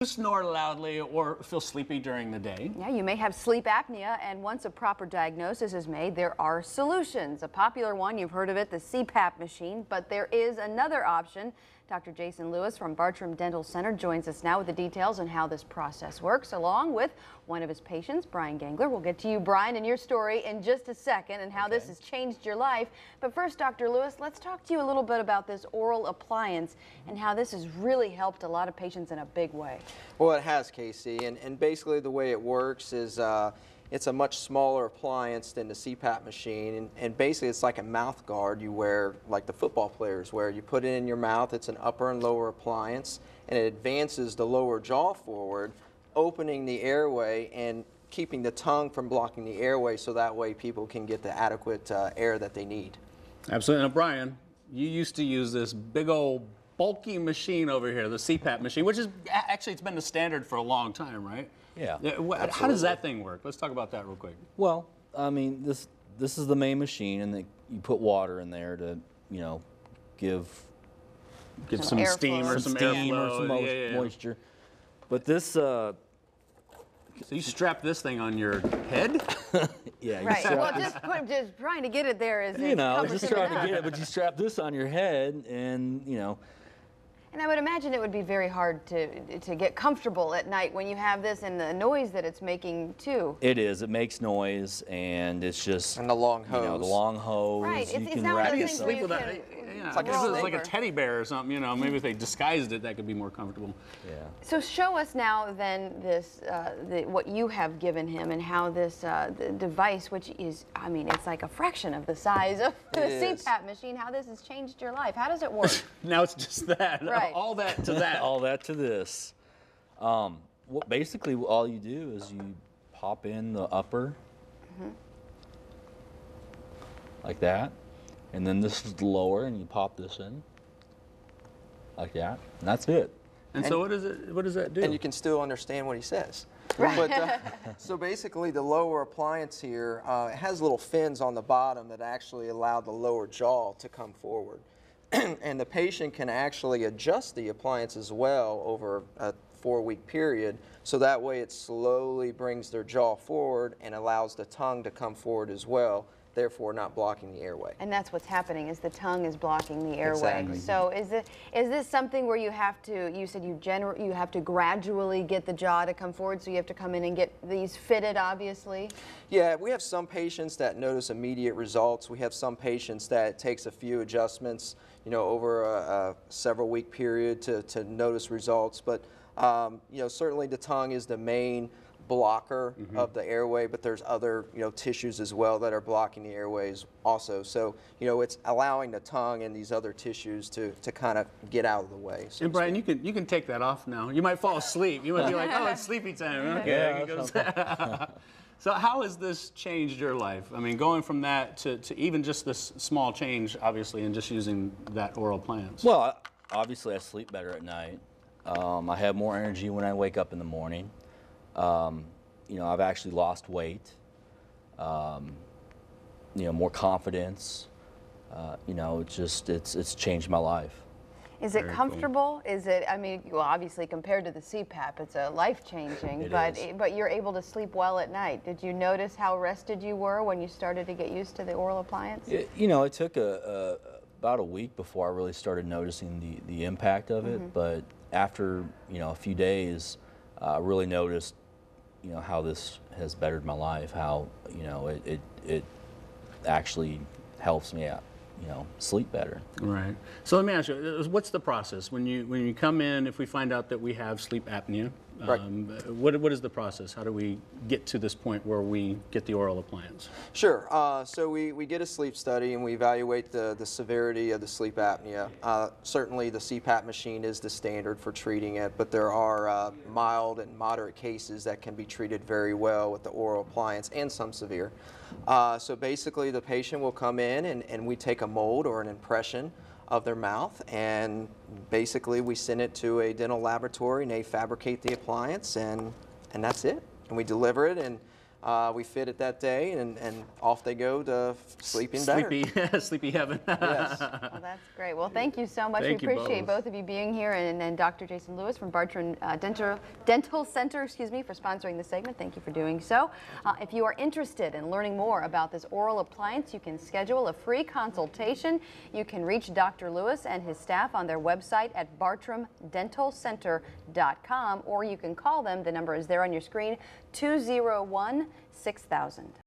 snore loudly or feel sleepy during the day. Yeah, you may have sleep apnea, and once a proper diagnosis is made, there are solutions. A popular one, you've heard of it, the CPAP machine, but there is another option. Dr. Jason Lewis from Bartram Dental Center joins us now with the details on how this process works, along with one of his patients, Brian Gangler. We'll get to you, Brian, and your story in just a second and how this has changed your life. But first, Dr. Lewis, let's talk to you a little bit about this oral appliance and how this has really helped a lot of patients in a big way. Well, it has, Casey, and basically the way it works is it's a much smaller appliance than the CPAP machine, and basically it's like a mouth guard you wear like the football players wear. You put it in your mouth. It's an upper and lower appliance, and it advances the lower jaw forward, opening the airway and keeping the tongue from blocking the airway, so that way people can get the adequate air that they need. Absolutely. Now, Brian, you used to use this big old bulky machine over here, the CPAP machine, which is actually, it's been the standard for a long time, right? Yeah. How does that thing work? Let's talk about that real quick. Well, I mean, this is the main machine, and you put water in there to, you know, give some steam or some moisture. But this, so you strap this thing on your head? yeah. Right. Well, just trying to get it there is, you know, just trying to get it, but you strap this on your head, and you know. And I would imagine it would be very hard to get comfortable at night when you have this and the noise that it's making too. It is. It makes noise, and it's just. And the long hose. You know, the long hose. Right. You It's can not wrap one of it those things up. where you with can it's roll like a over. teddy bear or something, you know. Maybe if they disguised it, that could be more comfortable. Yeah. So show us now then this, what you have given him and how this the device, which is, I mean, it's like a fraction of the size of the CPAP machine, how this has changed your life. How does it work? Now it's just that. Right. All that to that. All that to this. Basically, all you do is you pop in the upper, like that, and then this is the lower, and you pop this in, like that, and that's it. And so what does that do? And you can still understand what he says. Right. But, so basically the lower appliance here, it has little fins on the bottom that actually allow the lower jaw to come forward. And the patient can actually adjust the appliance as well over a 4-week period, so that way it slowly brings their jaw forward and allows the tongue to come forward as well, therefore not blocking the airway. And that's what's happening, is the tongue is blocking the airway. Exactly. So is this something where you have to, you said you have to gradually get the jaw to come forward, so you have to come in and get these fitted, obviously? Yeah, we have some patients that notice immediate results. We have some patients that it takes a few adjustments, you know, over a several week period to notice results. But, you know, certainly the tongue is the main blocker of the airway, but there's other, you know, tissues as well that are blocking the airways also. So, you know, it's allowing the tongue and these other tissues to kind of get out of the way. So and Brian, you can take that off now. You might fall asleep. You might be like, oh, it's sleepy time. Okay. Yeah, So how has this changed your life? I mean, going from that to even just this small change, obviously, and just using that oral appliance. Well, obviously I sleep better at night. I have more energy when I wake up in the morning. You know, I've actually lost weight. You know, more confidence. You know, it's changed my life. Is it comfortable? Is it, I mean, well, obviously compared to the CPAP, it's a life-changing, but you're able to sleep well at night. Did you notice how rested you were when you started to get used to the oral appliance? You know, it took about a week before I really started noticing the impact of it, but after, you know, a few days, I really noticed, you know, how this has bettered my life, how, you know, it actually helps me out, you know, sleep better. Right. So let me ask you, what's the process when you come in? If we find out that we have sleep apnea, Right. What is the process? How do we get to this point where we get the oral appliance? Sure. So we get a sleep study and we evaluate the severity of the sleep apnea. Certainly the CPAP machine is the standard for treating it, but there are mild and moderate cases that can be treated very well with the oral appliance and some severe. So basically the patient will come in and we take a mold or an impression of their mouth, and basically we send it to a dental laboratory and they fabricate the appliance, and that's it. And we deliver it, and we fit it that day, and off they go to sleeping better. Sleepy heaven. Yes. Well, that's great. Well, thank you so much. Thank We you appreciate both. both of you being here, and Dr. Jason Lewis from Bartram Dental Center, for sponsoring the segment. Thank you for doing so. If you are interested in learning more about this oral appliance, you can schedule a free consultation. You can reach Dr. Lewis and his staff on their website at bartramdentalcenter.com, or you can call them. The number is there on your screen, 201-6000.